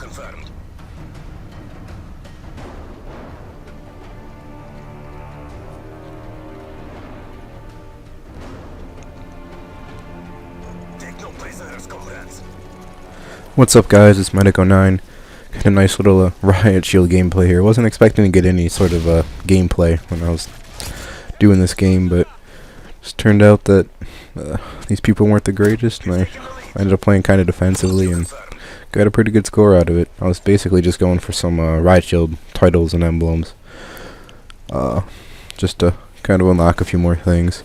confirmed. Take no prisoners, comrades. What's up, guys? It's Medico9. Got a nice little Riot Shield gameplay here. Wasn't expecting to get any sort of gameplay when I was doing this game, but just turned out that these people weren't the greatest, and I ended up playing kind of defensively and got a pretty good score out of it. I was basically just going for some Riot Shield titles and emblems, just to kind of unlock a few more things,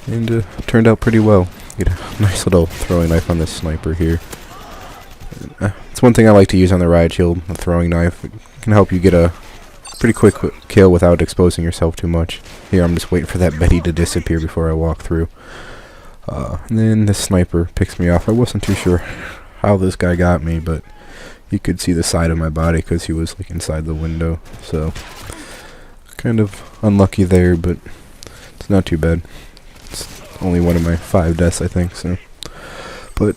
and turned out pretty well. Get a nice little throwing knife on this sniper here. It's one thing I like to use on the Riot Shield, the throwing knife. It can help you get a pretty quick kill without exposing yourself too much. Here, I'm just waiting for that Betty to disappear before I walk through. And then the sniper picks me off. I wasn't too sure how this guy got me, but you could see the side of my body because he was like inside the window. So, kind of unlucky there, but it's not too bad. It's only one of my 5 deaths, I think, so. But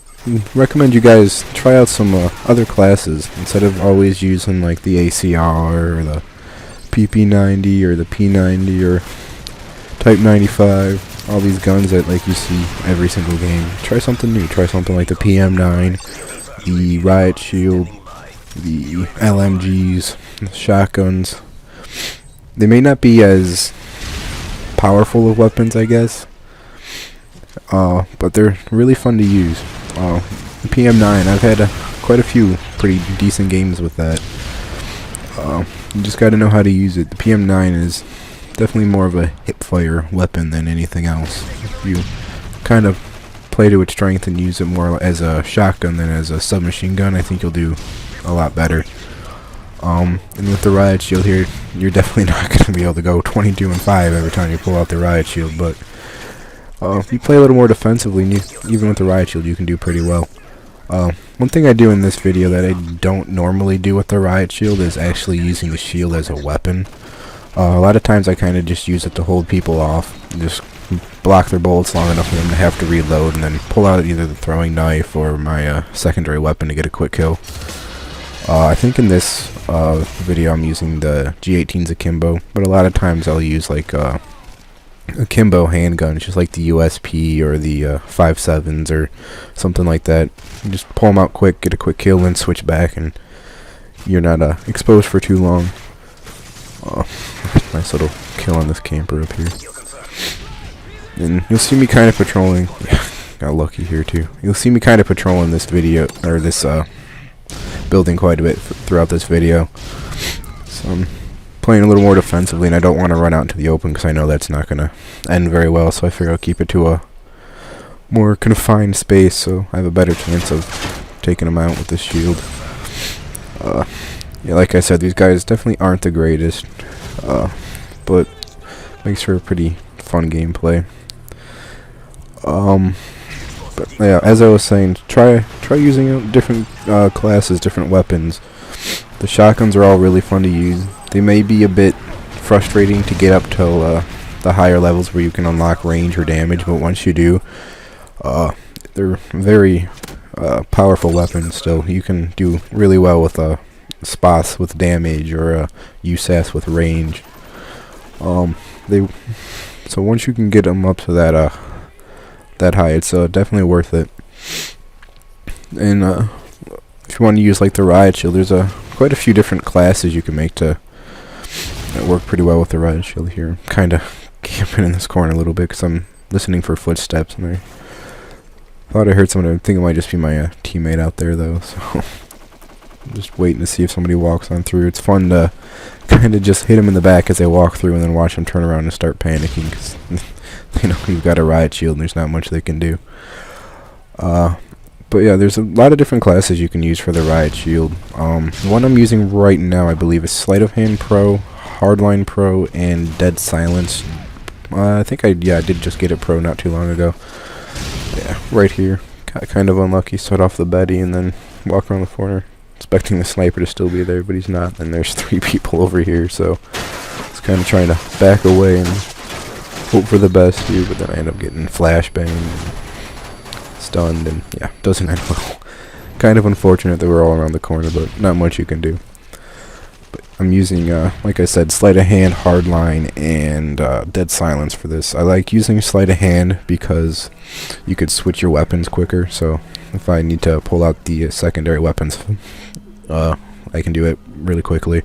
recommend you guys try out some other classes instead of always using like the ACR or the PP90 or the P90 or Type 95, all these guns that like you see every single game. Try something new. Try something like the PM9, the Riot Shield, the LMGs, the shotguns. They may not be as powerful of weapons, I guess, but they're really fun to use. PM9, I've had quite a few pretty decent games with that. You just gotta know how to use it. The PM9 is definitely more of a hip-fire weapon than anything else. If you kind of play to its strength and use it more as a shotgun than as a submachine gun, I think you'll do a lot better. And with the Riot Shield here, you're definitely not gonna be able to go 22 and 5 every time you pull out the Riot Shield, but if you play a little more defensively, even with the Riot Shield, you can do pretty well. One thing I do in this video that I don't normally do with the Riot Shield is actually using the shield as a weapon. A lot of times I kind of just use it to hold people off, just block their bullets long enough for them to have to reload, and then pull out either the throwing knife or my secondary weapon to get a quick kill. I think in this video I'm using the G18's akimbo, but a lot of times I'll use like akimbo handguns, just like the USP or the 5.7s or something like that. You just pull them out quick, get a quick kill, then switch back, and you're not exposed for too long. Nice little kill on this camper up here. And you'll see me kind of patrolling. Yeah, got lucky here too. You'll see me kind of patrolling this video, or this building quite a bit throughout this video. So I'm playing a little more defensively, and I don't want to run out into the open because I know that's not going to end very well, so I figure I'll keep it to a more confined space so I have a better chance of taking them out with this shield. Yeah, like I said, these guys definitely aren't the greatest, but makes for a pretty fun gameplay. But yeah, as I was saying, try using different classes, different weapons. The shotguns are all really fun to use. They may be a bit frustrating to get up till the higher levels where you can unlock range or damage, but once you do, they're very powerful weapons still. You can do really well with SPAS with damage or USAS with range. So once you can get them up to that high, it's definitely worth it. And if you want to use like the Riot Shield, there's quite a few different classes you can make that work pretty well with the Riot Shield here. I'm kind of camping in this corner a little bit because I'm listening for footsteps, and I thought I heard someone. I think it might just be my teammate out there though, so I'm just waiting to see if somebody walks on through. It's fun to kind of just hit them in the back as they walk through and then watch them turn around and start panicking because you know you've got a Riot Shield and there's not much they can do. But yeah, there's a lot of different classes you can use for the Riot Shield. The one I'm using right now, I believe, is Sleight of Hand Pro, Hardline Pro, and Dead Silence. I think I did just get it Pro not too long ago. Yeah, right here. Got kind of unlucky. Start off the Betty and then walk around the corner, expecting the sniper to still be there, but he's not. And there's 3 people over here, so I was kind of trying to back away and hope for the best here, but then I end up getting flashbang, stunned, and yeah, doesn't end well. kind of unfortunate that we're all around the corner, but not much you can do. But I'm using, like I said, sleight of hand, hardline, and dead silence for this. I like using sleight of hand because you could switch your weapons quicker. So if I need to pull out the secondary weapons, I can do it really quickly.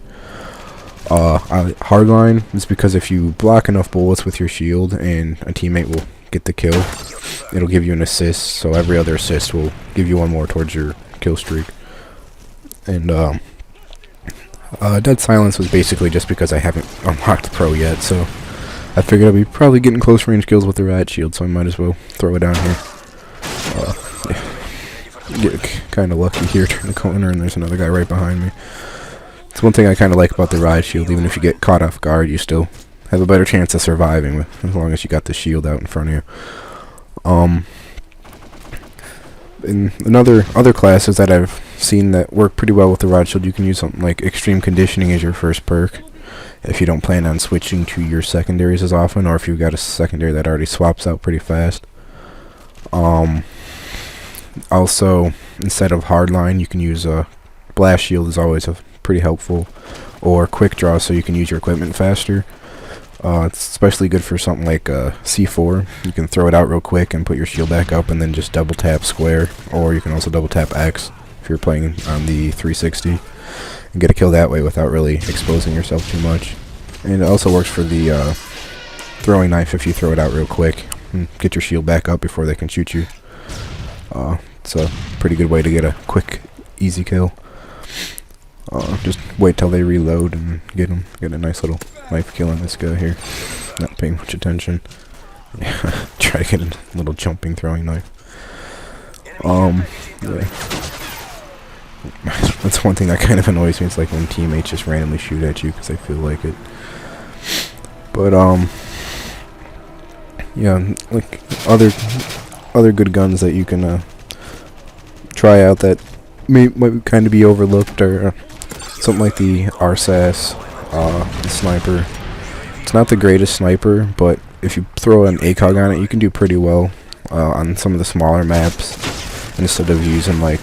Hardline is because if you block enough bullets with your shield and a teammate will get the kill, it'll give you an assist, so every other assist will give you one more towards your kill streak. And dead silence was basically just because I haven't unlocked pro yet, so I figured I'd be probably getting close range kills with the Riot shield, so I might as well throw it down here. Get kind of lucky here, turn the corner, and there's another guy right behind me. It's one thing I kind of like about the Riot shield. Even if you get caught off guard, you still have a better chance of surviving as long as you got the shield out in front of you. In other classes that I've seen that work pretty well with the Riot shield, you can use something like extreme conditioning as your first perk if you don't plan on switching to your secondaries as often, or if you've got a secondary that already swaps out pretty fast. Also, instead of hardline, you can use a blast shield. Is always pretty helpful, or quick draw, so you can use your equipment faster. It's especially good for something like C4. You can throw it out real quick and put your shield back up, and then just double tap square, or you can also double tap X if you're playing on the 360, and get a kill that way without really exposing yourself too much. And it also works for the throwing knife if you throw it out real quick and get your shield back up before they can shoot you. It's a pretty good way to get a quick, easy kill. Just wait till they reload and get a nice little knife kill on this guy here. Not paying much attention. Yeah, try to get a little jumping throwing knife. Yeah. That's one thing that kind of annoys me. It's like when teammates just randomly shoot at you because they feel like it. But yeah, like other good guns that you can try out that might kind of be overlooked, or something like the RSAS, the sniper. It's not the greatest sniper, but if you throw an ACOG on it, you can do pretty well on some of the smaller maps. Instead of using like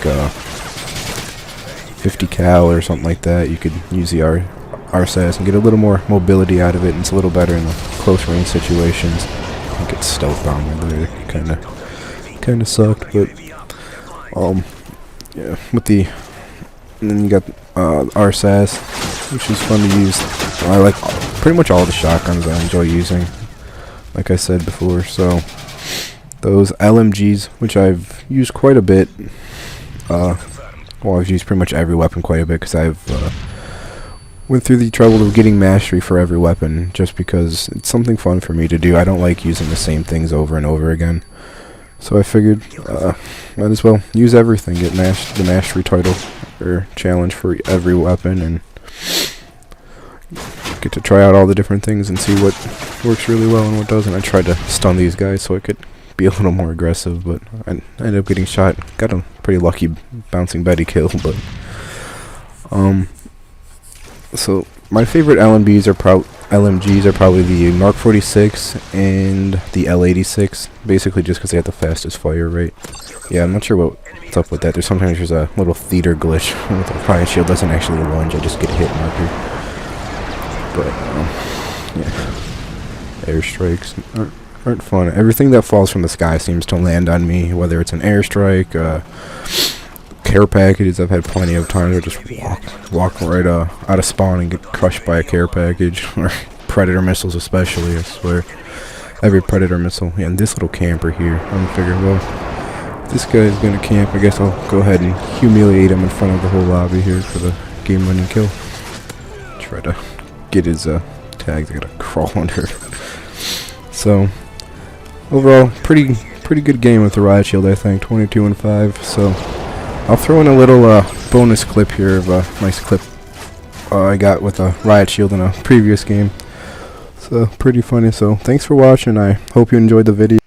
50 cal or something like that, you could use the RSAS and get a little more mobility out of it, and it's a little better in the close range situations. I think it's stealth armor there, kind of sucked, but yeah, and then you got RSAS, which is fun to use. I like pretty much all the shotguns I enjoy using, like I said before. So those LMGs, which I've used quite a bit, well, I've used pretty much every weapon quite a bit because I've went through the trouble of getting mastery for every weapon just because it's something fun for me to do. I don't like using the same things over and over again. So I figured might as well use everything, get the mastery title or challenge for every weapon, and get to try out all the different things and see what works really well and what doesn't. I tried to stun these guys so I could be a little more aggressive, but I ended up getting shot. Got a pretty lucky bouncing Betty kill, but so my favorite LMGs are probably the Mark 46 and the L86, basically just because they have the fastest fire rate. Yeah, I'm not sure what's up with that. Sometimes there's a little theater glitch with the Riot shield doesn't actually lunge, I just get hit marker. But yeah, airstrikes aren't fun. Everything that falls from the sky seems to land on me, whether it's an airstrike, care packages. I've had plenty of times where I just walk right out of spawn and get crushed by a care package, or predator missiles especially. I swear, every predator missile. Yeah, and this little camper here, I'm figuring, well, this guy's gonna camp, I guess I'll go ahead and humiliate him in front of the whole lobby here for the game-winning kill. Try to get his tags. I gotta crawl under. So overall, pretty good game with the Riot shield, I think. 22-5. So I'll throw in a little bonus clip here of a nice clip I got with a Riot shield in a previous game. So pretty funny. So thanks for watching. I hope you enjoyed the video.